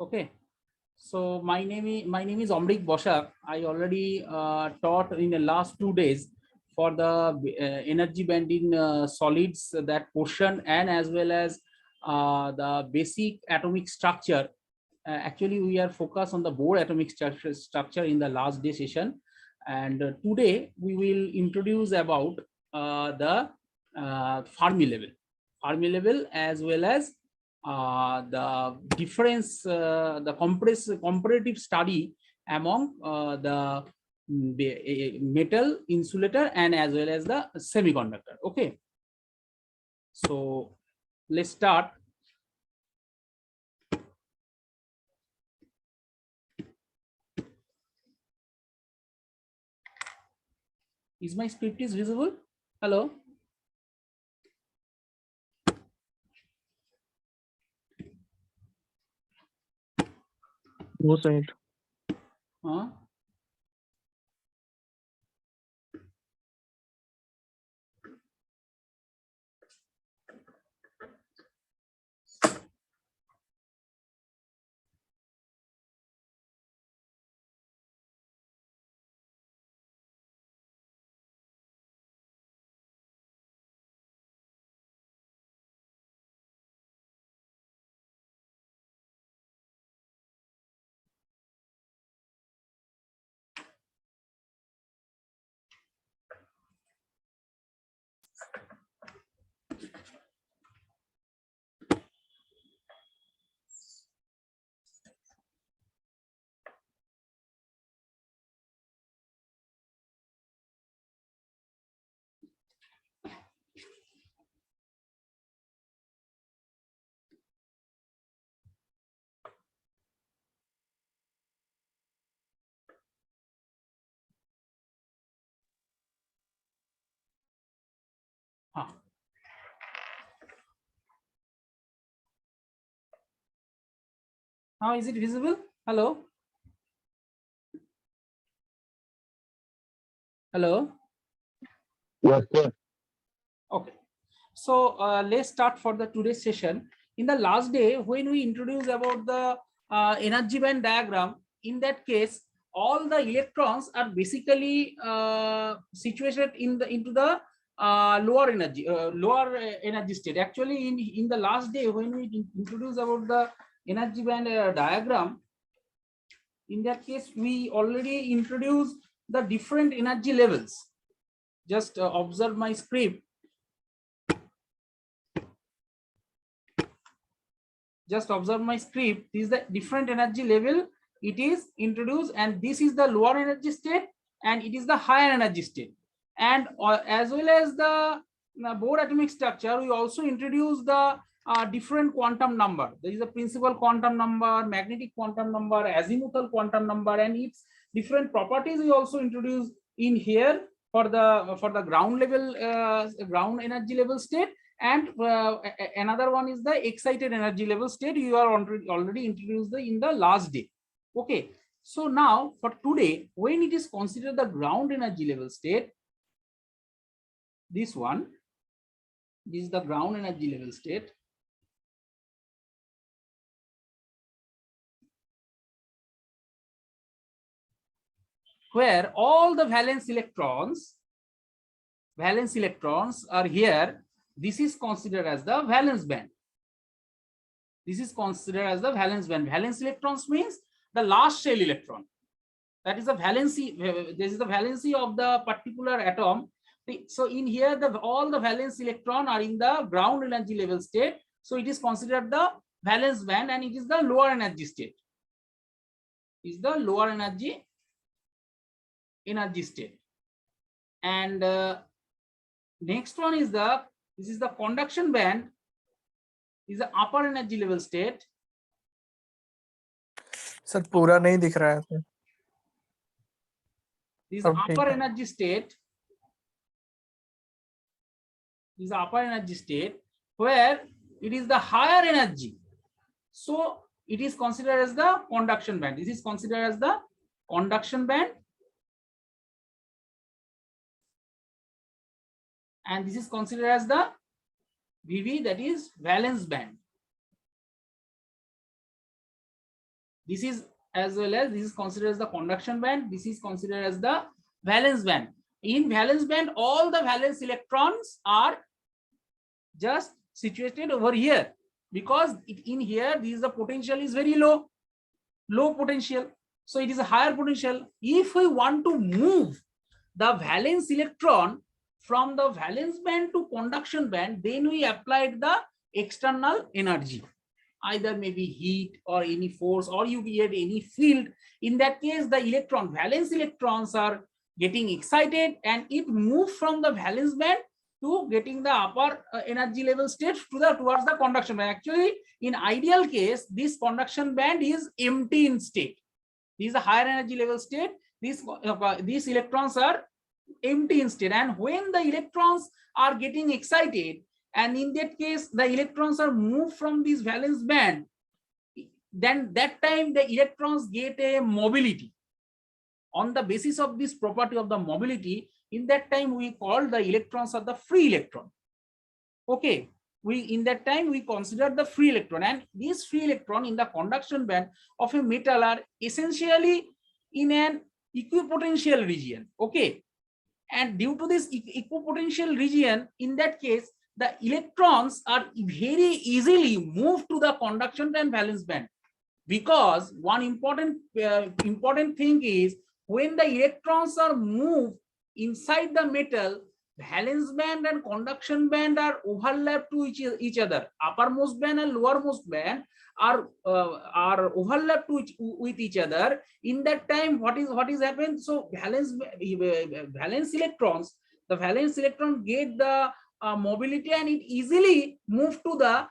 Okay. So my name is Omrik Boshak. I already taught in the last 2 days for the energy band in solids, that portion, and as well as the basic atomic structure. Actually, we are focused on the Bohr atomic structure in the last day session, and today we will introduce about the Fermi level, as well as the difference, the comparative study among the metal, insulator, and as well as the semiconductor. Okay, so let's start. Is my script is visible? Hello. No side. Huh? Huh. Now is it visible? Hello. Hello. Yes, sir. Okay. So let's start for the today's session. In the last day, when we introduce about the energy band diagram, in that case, all the electrons are basically situated into the lower energy state. Actually, in the last day, when we introduce about the energy band diagram, in that case, we already introduced the different energy levels. Just observe my script. Just observe my script. This is the different energy level it is introduced, and this is the lower energy state, and it is the higher energy state. And as well as the Bohr atomic structure, we also introduce the different quantum number. There is a principal quantum number, magnetic quantum number, azimuthal quantum number, and its different properties we also introduce in here for the ground level, ground energy level state. And another one is the excited energy level state. You are already introduced in the last day. Okay, so now for today, when it is considered the ground energy level state, this is the ground energy level state. Where all the valence electrons are here. This is considered as the valence band. This is considered as the valence band. Valence electrons means the last shell electron. That is the valency. This is the valency of the particular atom. So in here, all the valence electron are in the ground energy level state. So it is considered the valence band, and it is the lower energy state. Is the lower energy state. And next one is this is the conduction band. Is the upper energy level state. Sir पूरा नहीं दिख रहा है. This is the upper energy state. This is the upper energy state where it is the higher energy. So it is considered as the conduction band. This is considered as the conduction band. And this is considered as the VV, that is valence band. This is as well as this is considered as the conduction band. This is considered as the valence band. In valence band, all the valence electrons are just situated over here, because in here the potential is very low potential, so it is a higher potential. If we want to move the valence electron from the valence band to conduction band, then we applied the external energy, either maybe heat or any force, or you get any field. In that case, the valence electrons are getting excited and it moves from the valence band to getting the upper energy level state towards the conduction band. Actually, in ideal case, this conduction band is empty in state. This is a higher energy level state. These electrons are empty in state, and when the electrons are getting excited, and in that case the electrons are moved from this valence band, then that time the electrons get a mobility. On the basis of this property of the mobility, in that time we call the electrons are the free electron. Okay, in that time we consider the free electron, and these free electron in the conduction band of a metal are essentially in an equipotential region. Okay, and due to this equipotential region, in that case the electrons are very easily moved to the conduction and valence band, because one important thing is, when the electrons are moved inside the metal, valence band and conduction band are overlapped to each other. Uppermost band and lowermost band are overlapped with each other. In that time, what is happened? So valence electrons, the valence electron get the mobility, and it easily move to the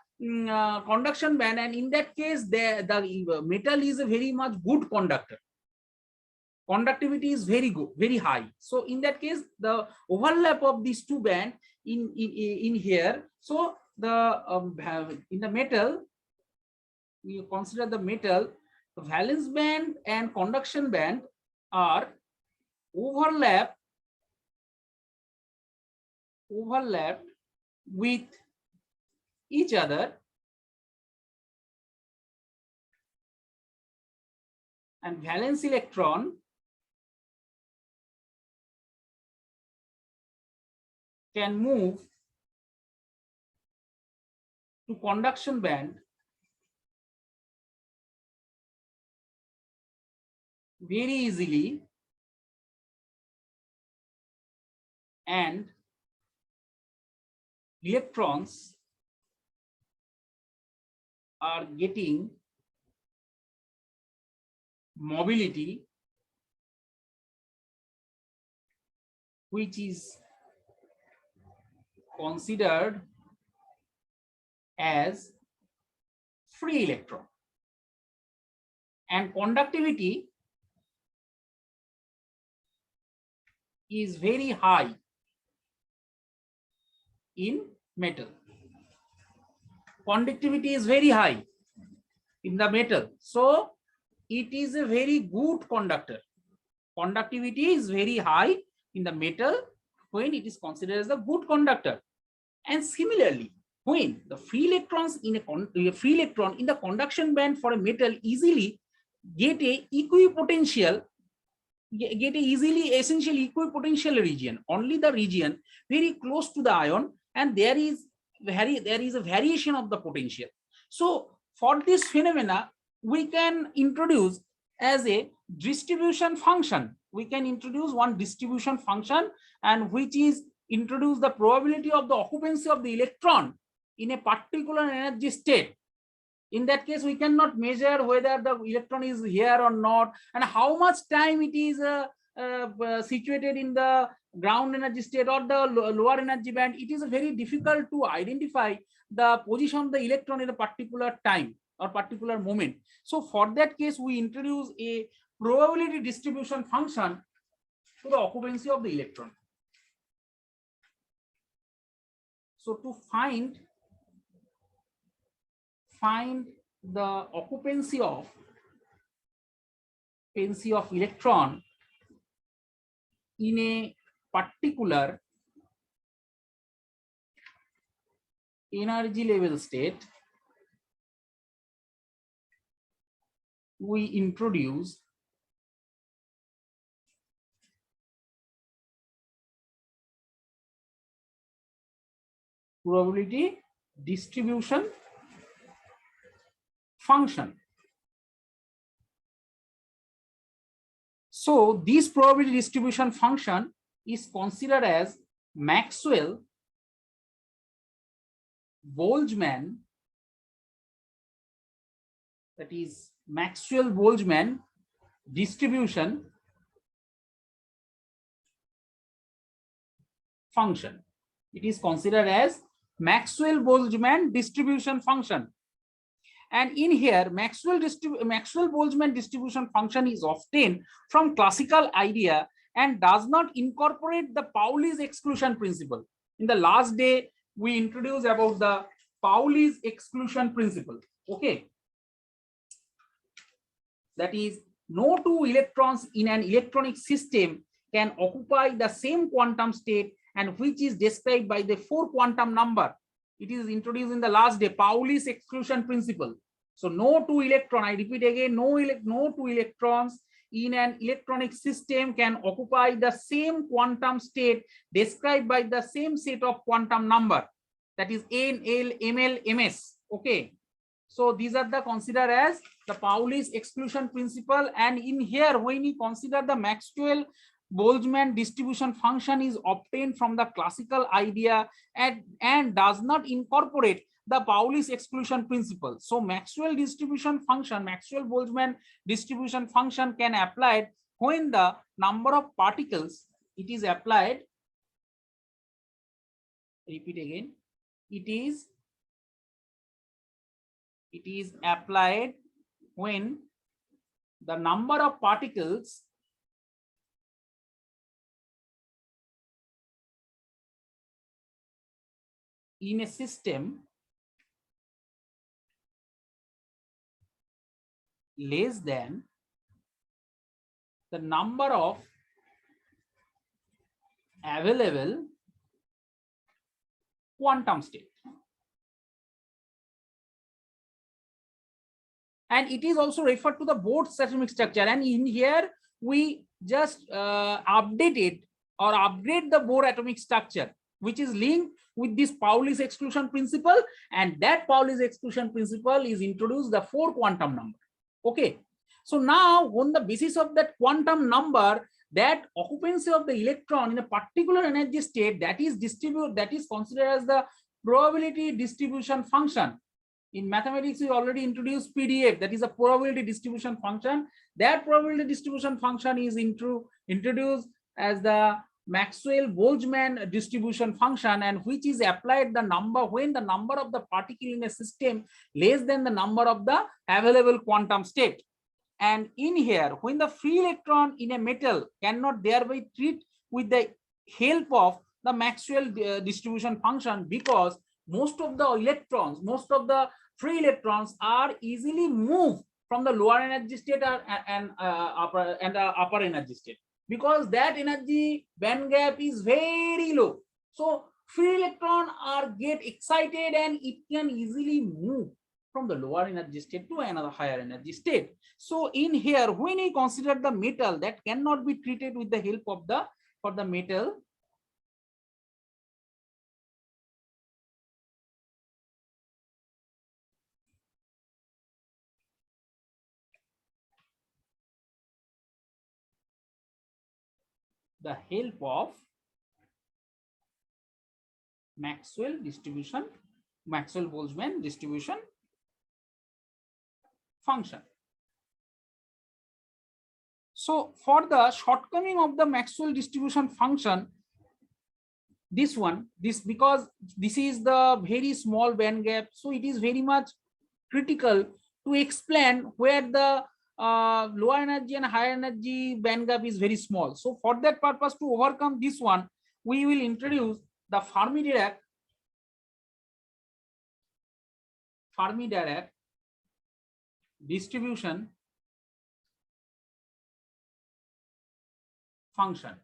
conduction band, and in that case the metal is a very much good conductor. Conductivity is very good, very high. So in that case, the overlap of these two bands in here. So the in the metal, we consider the metal, the valence band and conduction band are overlapped with each other, and valence electron can move to conduction band very easily, and electrons are getting mobility, which is considered as free electron, and conductivity is very high in metal. Conductivity is very high in the metal, so it is a very good conductor. Conductivity is very high in the metal when it is considered as a good conductor. And similarly, when the free electrons in a free electron in the conduction band for a metal easily get a equipotential, get a easily essential equipotential region, only the region very close to the ion, and there is a variation of the potential. So for this phenomena, we can introduce as a distribution function. We can introduce one distribution function, and which is introduce the probability of the occupancy of the electron in a particular energy state. In that case, we cannot measure whether the electron is here or not, and how much time it is situated in the ground energy state or the lower energy band. It is very difficult to identify the position of the electron in a particular time or particular moment. So for that case, we introduce a probability distribution function to the occupancy of the electron. So to find the occupancy of electron in a particular energy level state, we introduce probability distribution function. So this probability distribution function is considered as Maxwell-Boltzmann, that is Maxwell-Boltzmann distribution function. It is considered as Maxwell-Boltzmann distribution function. And in here, Maxwell-Boltzmann distribution function is obtained from classical idea and does not incorporate the Pauli's exclusion principle. In the last day, we introduced about the Pauli's exclusion principle. Okay. That is, no two electrons in an electronic system can occupy the same quantum state, and which is described by the 4 quantum number. It is introduced in the last day, Pauli's exclusion principle. So no two electron, I repeat again, no two electrons in an electronic system can occupy the same quantum state described by the same set of quantum number, that is N, L, Ml, Ms. Okay. So these are the considered as the Pauli's exclusion principle. And in here, when you consider the Maxwell-Boltzmann distribution function is obtained from the classical idea and does not incorporate the Pauli's exclusion principle. So Maxwell distribution function, Maxwell-Boltzmann distribution function can apply when the number of particles, it is applied, repeat again, it is applied when the number of particles in a system less than the number of available quantum state. And it is also referred to the Bose atomic structure. And in here, we just updated or upgrade the Bohr atomic structure, which is linked with this Pauli's exclusion principle. And that Pauli's exclusion principle is introduced the 4 quantum number. Okay. So now on the basis of that quantum number, that occupancy of the electron in a particular energy state that is considered as the probability distribution function. In mathematics, we already introduced PDF, that is a probability distribution function. That probability distribution function is introduced as the Maxwell-Boltzmann distribution function, and which is applied the number when the number of the particle in a system less than the number of the available quantum state. And in here, when the free electron in a metal cannot thereby treat with the help of the Maxwell distribution function, because most of the electrons, most of the free electrons are easily moved from the lower energy state and upper energy state, because that energy band gap is very low. So free electron get excited and it can easily move from the lower energy state to another higher energy state. So in here, when we consider the metal that cannot be treated with the help of the metal, the help of Maxwell-Boltzmann distribution function. So for the shortcoming of the Maxwell distribution function, because this is the very small band gap, so it is very much critical to explain where the lower energy and higher energy band gap is very small. So for that purpose, to overcome this one, we will introduce the Fermi-Dirac distribution function,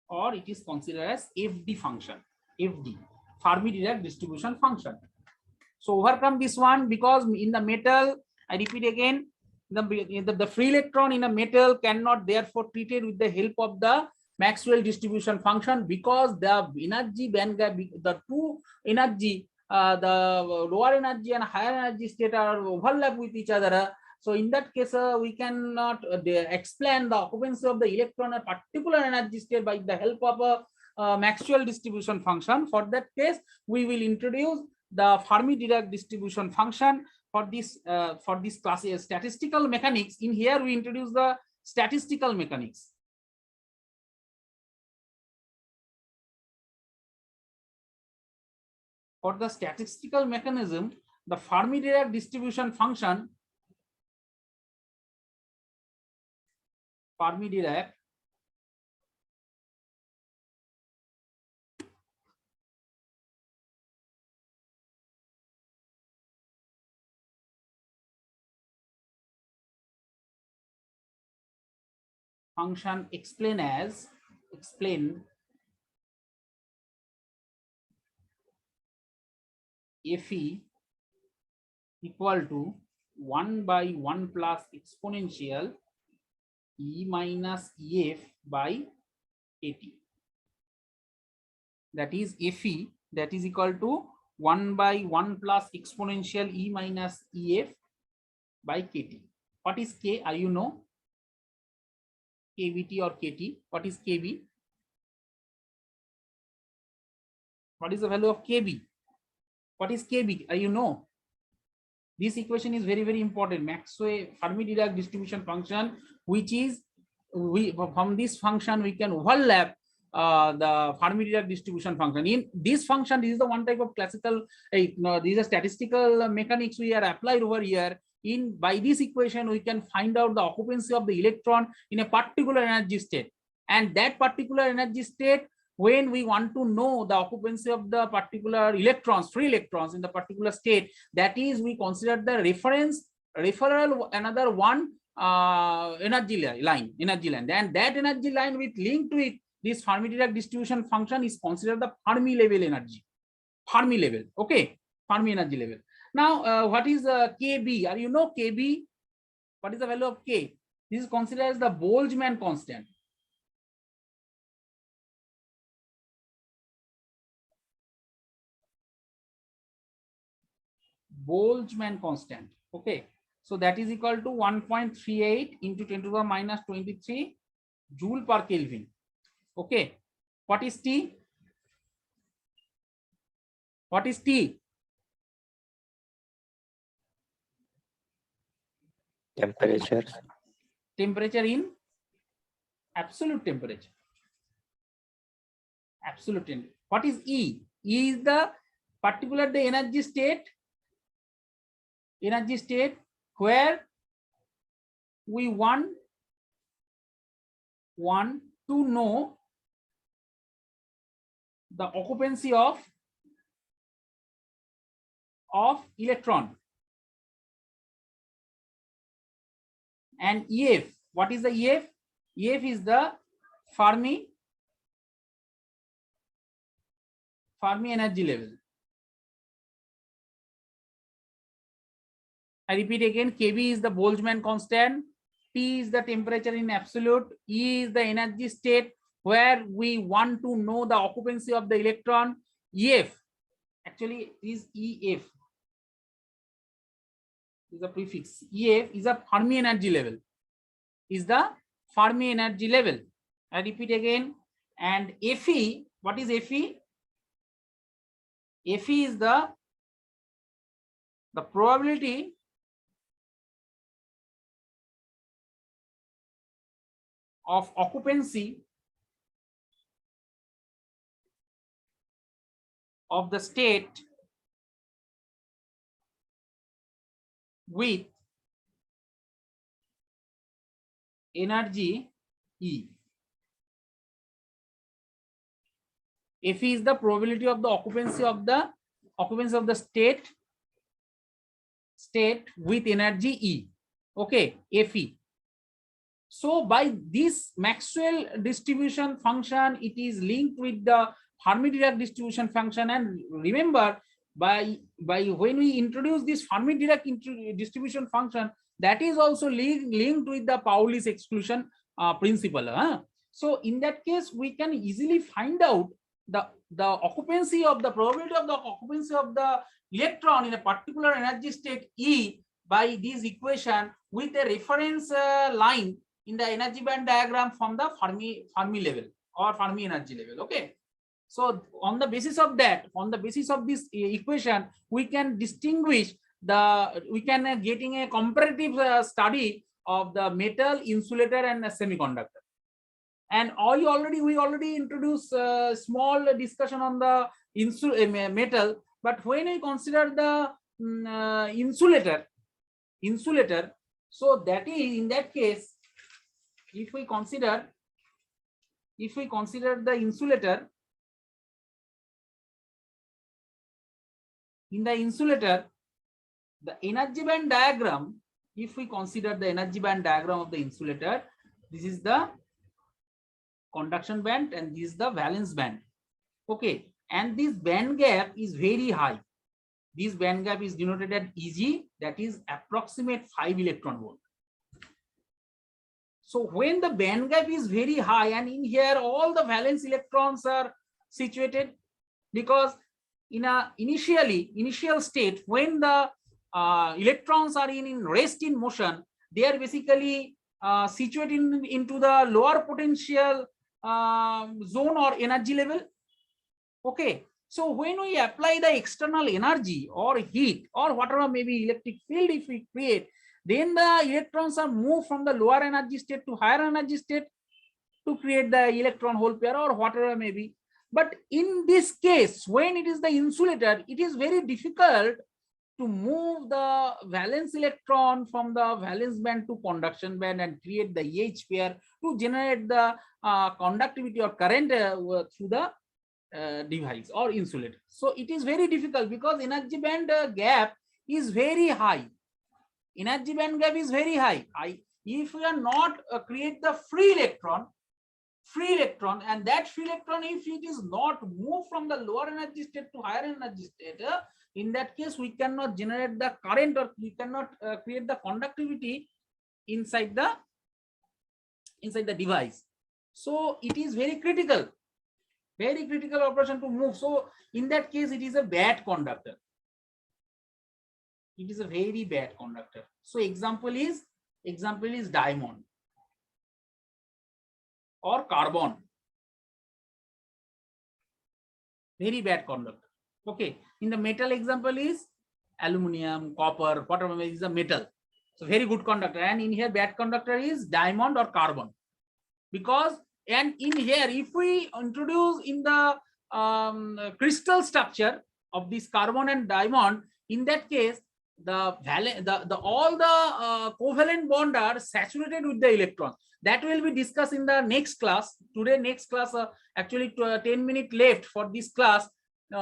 or it is considered as FD function, FD, Fermi-Dirac distribution function. So overcome this one, because in the metal I repeat again, the free electron in a metal cannot therefore treated with the help of the Maxwell distribution function, because the energy band gap, the two energy, the lower energy and higher energy state are overlap with each other. So in that case, we cannot explain the occupancy of the electron at particular energy state by the help of a Maxwell distribution function. For that case, we will introduce the Fermi-Dirac distribution function for this class statistical mechanics. In here, we introduce the statistical mechanics. For the statistical mechanism, the Fermi-Dirac distribution function, Fermi-Dirac function explain Fe equal to 1 by 1 plus exponential E minus EF by KT. That is Fe, that is equal to 1 by 1 plus exponential E minus EF by KT. What is K? Are you know? KBT or KT? What is KB? What is the value of KB? What is KB? You know, this equation is very, very important. Maxwell Fermi-Dirac distribution function, which is from this function we can overlap the Fermi-Dirac distribution function. In this function, this is the one type of classical. These are statistical mechanics we are applied over here. By this equation, we can find out the occupancy of the electron in a particular energy state, and that particular energy state, when we want to know the occupancy of the particular electrons, free electrons in the particular state, that is, we consider the referral another one energy line, and that energy line with link to it, this Fermi-Dirac distribution function is considered the Fermi level energy, Fermi level, okay, Fermi energy level. Now, what is KB? Are you know KB? What is the value of K? This is considered as the Boltzmann constant. Boltzmann constant. Okay, so that is equal to 1.38 into 10 to the minus 23 joule per Kelvin. Okay, what is T? What is T? Temperature. Temperature in absolute temperature. Absolute temperature. What is E? E is the particular the energy state where we want to know the occupancy of electron. And EF, what is the EF? EF is the Fermi energy level. I repeat again, KB is the Boltzmann constant, T is the temperature in absolute, E is the energy state where we want to know the occupancy of the electron. EF actually is EF. Is a prefix. EF is a Fermi energy level. Is the Fermi energy level. I repeat again. And Fe, what is Fe? Fe is the probability of occupancy of the state with energy E. Fe is the probability of the occupancy of the state with energy E. Okay, Fe. So by this Maxwell distribution function, it is linked with the Fermi-Dirac distribution function. And remember, by when we introduce this Fermi-Dirac distribution function, that is also linked with the Pauli's exclusion principle. So in that case, we can easily find out the occupancy of the probability of the occupancy of the electron in a particular energy state E by this equation with a reference line in the energy band diagram from the Fermi level or Fermi energy level. Okay. So on the basis of that, on the basis of this equation, we can distinguish we can getting a comparative study of the metal, insulator, and semiconductor. And we already introduced a small discussion on the metal, but when we consider the insulator, so that is in that case, if we consider the insulator, in the insulator, the energy band diagram, if we consider the energy band diagram of the insulator, this is the conduction band and this is the valence band. Okay, and this band gap is very high. This band gap is denoted at Eg, that is approximate 5 electron volt. So when the band gap is very high, and in here all the valence electrons are situated, because in a initial state, when the electrons are in rest in motion, they are basically situated into the lower potential zone or energy level. Okay, so when we apply the external energy or heat or whatever maybe electric field if we create, then the electrons are moved from the lower energy state to higher energy state to create the electron hole pair or whatever maybe. But in this case, when it is the insulator, it is very difficult to move the valence electron from the valence band to conduction band and create the EH pair to generate the conductivity or current through the device or insulator. So it is very difficult because energy band gap is very high. Energy band gap is very high. If we are not create the free electron, and that free electron, if it is not moved from the lower energy state to higher energy state, in that case we cannot generate the current or we cannot create the conductivity inside the device. So it is very critical operation to move. So in that case, it is a bad conductor. It is a very bad conductor. So example is diamond or carbon. Very bad conductor. Okay. In the metal example is aluminum, copper, whatever is a metal. So very good conductor. And in here bad conductor is diamond or carbon. Because and in here if we introduce in the crystal structure of this carbon and diamond, in that case all the covalent bond are saturated with the electrons. That will be discussed in the next class. Today next class actually 10 minutes left for this class.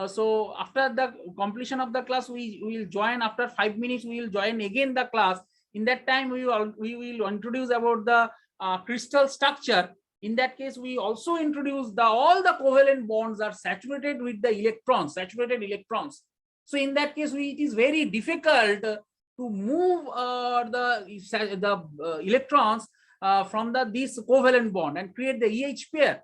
So after the completion of the class, we will join. After 5 minutes we will join again the class. In that time we will introduce about the crystal structure. In that case we also introduce all the covalent bonds are saturated with the saturated electrons. So in that case it is very difficult to move the electrons from this covalent bond and create the EH pair.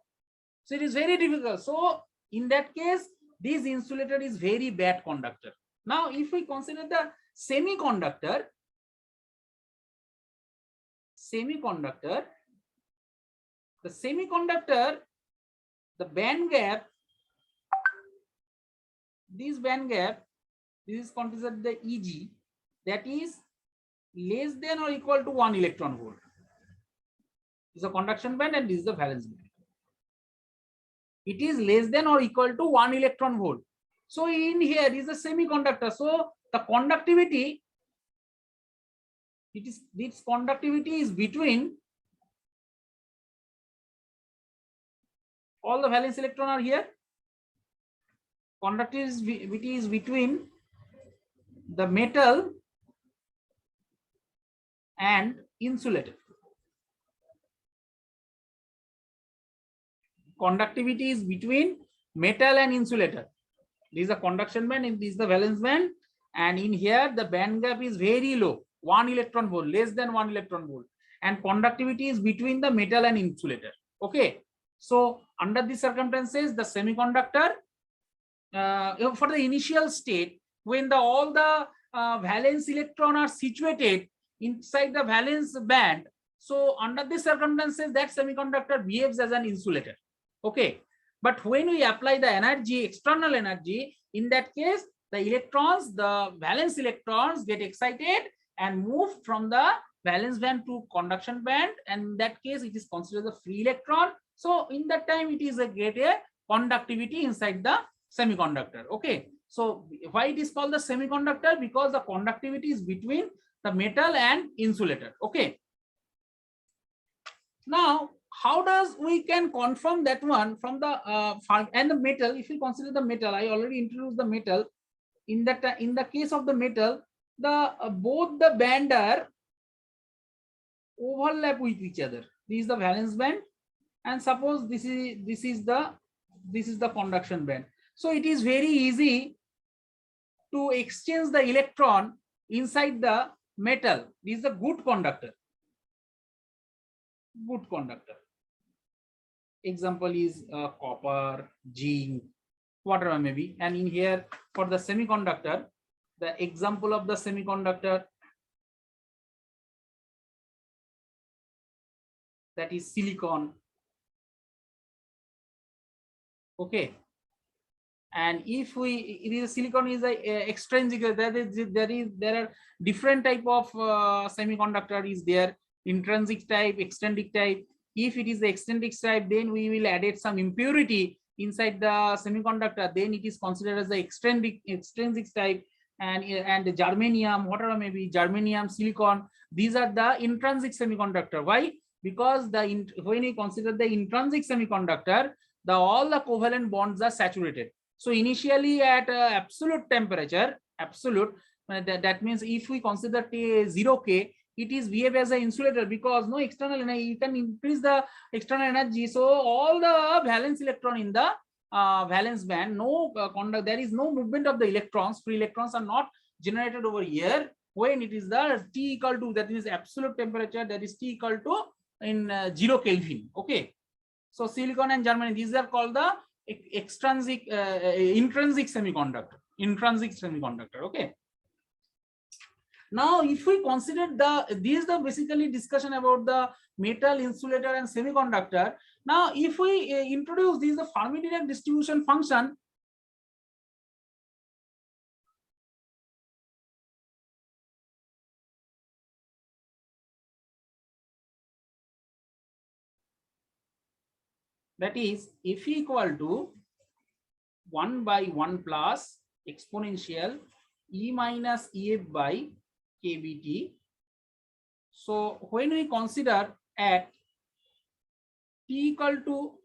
So it is very difficult. So in that case this insulator is very bad conductor. Now if we consider the semiconductor, the band gap, this is considered the Eg, that is less than or equal to 1 electron volt. This is a conduction band and this is the valence band. It is less than or equal to 1 electron volt. So in here is a semiconductor. So the conductivity, this conductivity is between all the valence electron are here. Conductivity is between the metal and insulator. Conductivity is between metal and insulator. This is the conduction band and this is the valence band, and in here the band gap is very low, 1 electron volt, less than 1 electron volt, and conductivity is between the metal and insulator. Okay, so under these circumstances the semiconductor for the initial state, when all the valence electron are situated inside the valence band, so under these circumstances that semiconductor behaves as an insulator. Okay, but when we apply the energy, external energy, in that case the electrons, the valence electrons get excited and move from the valence band to conduction band, and in that case it is considered a free electron. So in that time it is a greater conductivity inside the semiconductor. Okay, so why it is called the semiconductor? Because the conductivity is between the metal and insulator. Okay, now how does we can confirm that one from the and the metal? If you consider the metal, I already introduced the metal. In that in the case of the metal, the both the band are overlap with each other. This is the valence band, and suppose this is the conduction band. So it is very easy to exchange the electron inside the metal. This is a good conductor. Good conductor. Example is copper, zinc, whatever maybe. And in here for the semiconductor, the example of the semiconductor, that is silicon. Okay, and if we, it is silicon is a extrinsic, there are different type of semiconductor is there, intrinsic type, extrinsic type. If it is the extrinsic type, then we will add some impurity inside the semiconductor, then it is considered as the extrinsic type. And the germanium, whatever maybe, germanium, silicon, these are the intrinsic semiconductor. Why? Because when you consider the intrinsic semiconductor, all the covalent bonds are saturated. So initially at absolute temperature, that means if we consider T0K, it is behave as an insulator because no external energy, you can increase the external energy. So all the valence electron in the valence band, no there is no movement of the electrons, free electrons are not generated over here. When it is the T equal to, that is absolute temperature, that is T equal to in 0 Kelvin. Okay, so silicon and germanium, these are called the intrinsic semiconductor. Okay, now if we consider this is the basically discussion about the metal, insulator and semiconductor. Now if we introduce this, the Fermi-Dirac distribution function, that is F equal to 1 by 1 plus exponential E minus EF by kBT. So when we consider at T equal to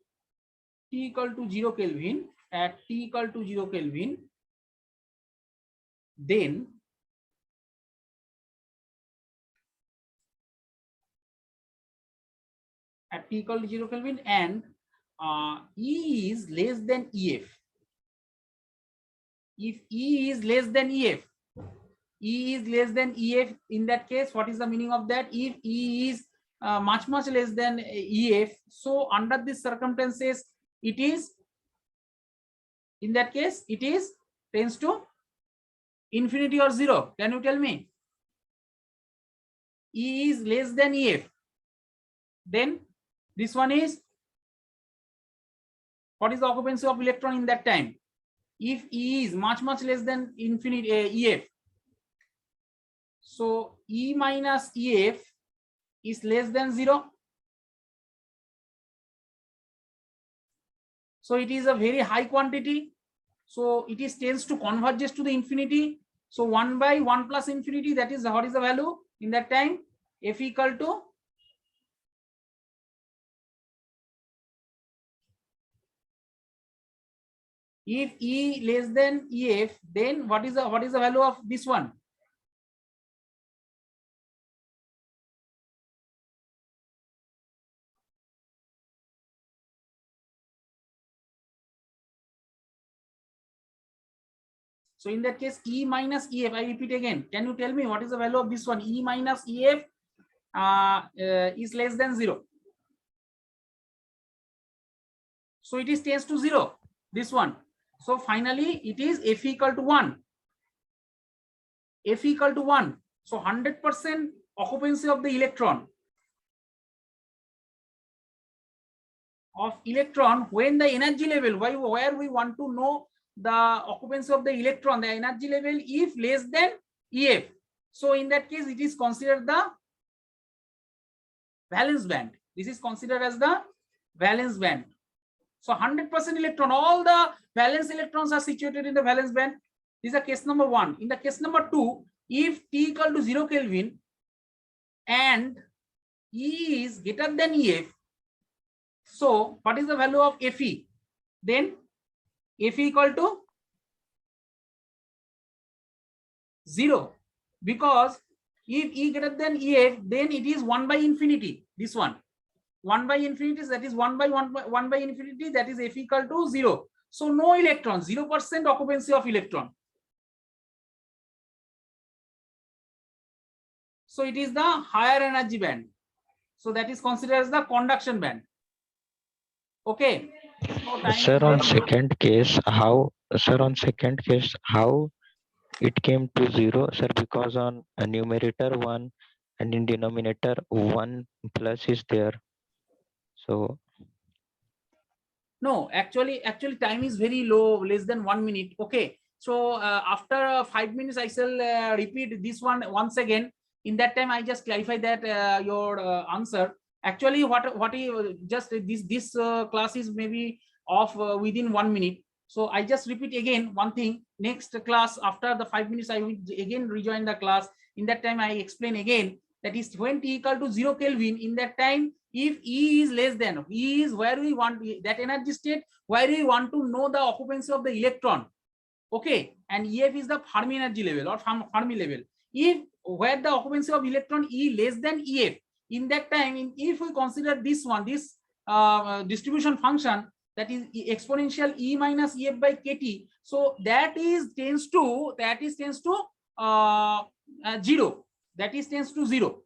0 Kelvin, at T equal to 0 Kelvin, then at T equal to 0 Kelvin and E is less than EF. If E is less than EF, in that case, what is the meaning of that? If E is much less than EF, so under these circumstances, it is, in that case, it is tends to infinity or 0. Can you tell me? E is less than EF, then this one is, what is the occupancy of electron in that time? If E is much less than infinity EF, so E minus EF is less than 0. So it is a very high quantity. So it is tends to converges to the infinity. So 1 by 1 plus infinity, that is what is the value in that time? F equal to if E less than EF, then what is the value of this one? So in that case, E minus EF, I repeat again, can you tell me what is the value of this one? E minus EF is less than 0. So it is tends to 0, this one. So finally it is F equal to 1. F equal to 1. So 100% occupancy of the electron. When the energy level, where we want to know the occupancy of the electron, the energy level if less than EF. So in that case, it is considered the valence band. This is considered as the valence band. So 100% electron, all the valence electrons are situated in the valence band. This is the case number 1. In the case number 2, if T equal to 0 Kelvin and E is greater than EF, so what is the value of Fe? Then Fe equal to 0, because if E greater than EF, then it is 1 by infinity. This one, 1 by infinity, that is 1 by infinity, that is F equal to 0. So no electron, 0% occupancy of electron. So it is the higher energy band. So that is considered as the conduction band. Okay. So Sir, on second case, how it came to 0, sir? Because on a numerator 1 and in denominator 1 plus is there. So no, actually time is very low, less than 1 minute. Okay. So after 5 minutes, I shall repeat this one once again. In that time, I just clarify that your answer. Actually, what you just this class is maybe off within 1 minute. So I just repeat again one thing. Next class, after the 5 minutes, I will again rejoin the class. In that time, I explain again, that is when T equal to 0 Kelvin. In that time, if E is less than, E is where we want that energy state, where we want to know the occupancy of the electron. Okay, and EF is the Fermi energy level or Fermi level. If where the occupancy of electron E less than EF, in that time, if we consider this one, this distribution function, that is exponential E minus EF by KT, so that is tends to 0. That is tends to 0.